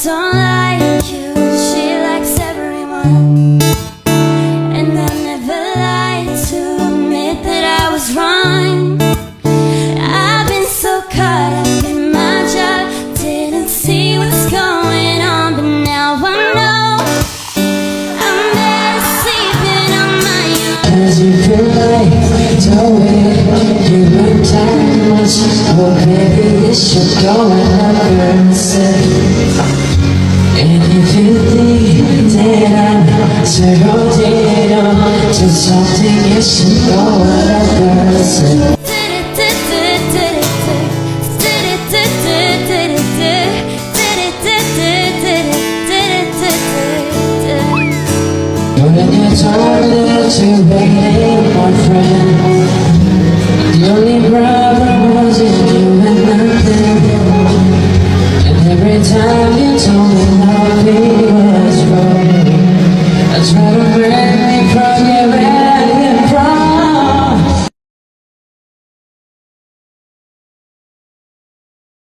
don't like you, she likes everyone. And I never lied to admit that I was wrong. I've been so caught up in my job, didn't see what's going on, but now I know I'm better sleeping on my own. As you feel like doing, you look time much. Well, baby, you should go and have her say. And if you think that I'm surrounded on to something, you should go and have her say. But in your time to waiting, my friend, the only problem was you and nothing. And every time you told